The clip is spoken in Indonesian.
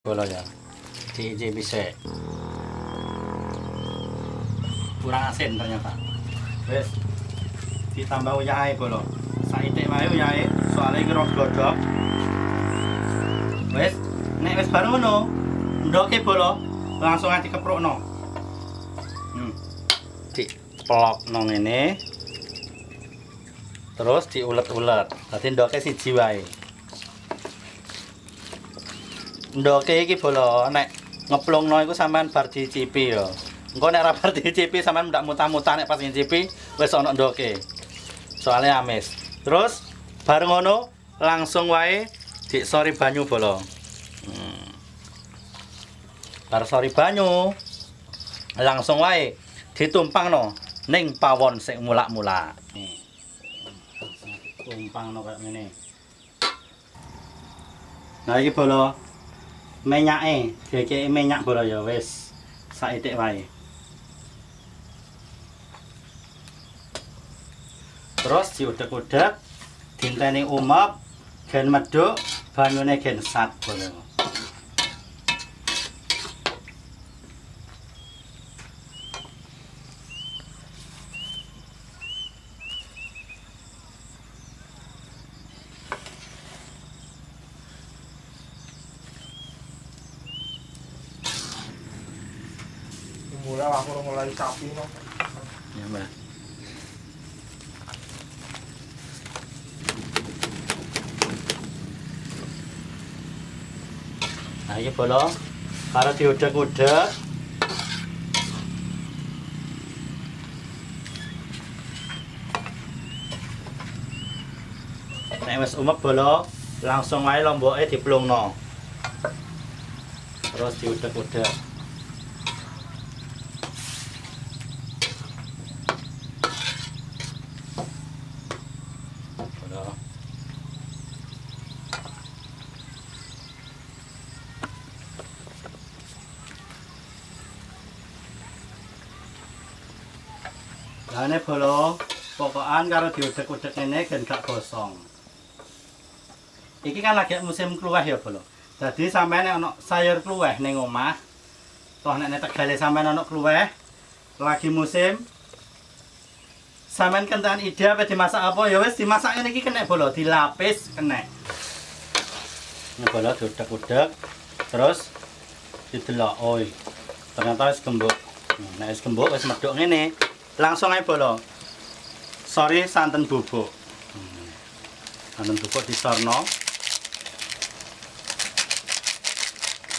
Bola ya. Diicip bisa. Kurang asin ternyata. Wes. Ditambah uyahe bola. Saithik wae uyahe, soalnya iki rada glodok. Wes, nek wis bareng ngono, ndoke bola langsung aja keprukno. Diplokno ngene. Terus diulet-ulet. Dadi ndoke siji wae. Ndoke iki bola nek ngeplungno iku sampean bar dicipi ya. Engko nek ora bar dicipi sampean ndak mutah-mutah nek pas ngicipi wis ana ndoke. Soalnya amis. Terus bareng ngono langsung wae disori banyu bola. Bar sori banyu langsung wae ditumpangno ning pawon sing mulak-mulak. Nih. Tumpangno kayak ngene. Nah iki bola menyake, dikeki minyak bola ya wis saithik wae. Terus diudek-udek, dinteni umep, gen medhuk, banyune gen sat bola. Mulai aku mulai sapi no. Ya, Mbak. Nah, iki bola karo diudek-udek. Nek wis umep bola, langsung wae lomboke diplungno. Terus diudek-udek. Bola. Lah nek bola pokokan karo diudek-udek ngene gen gak gosong. Iki kan lagi musim kluweh ya bola. Jadi sampean nek ana sayur kluweh ning omah, toh nek Tegale sampean ana kluweh lagi musim, sampean kentekan ide apa dimasak apa ya wis dimasak ngene iki kena bola, dilapis kena. Ini bola diudek-udek terus didelok. Oh, ternyata wis gembuk. Nek wis gembuk wis medhuk ngene, langsung ae bola. Sori santen bubuk. Santen bubuk disorno.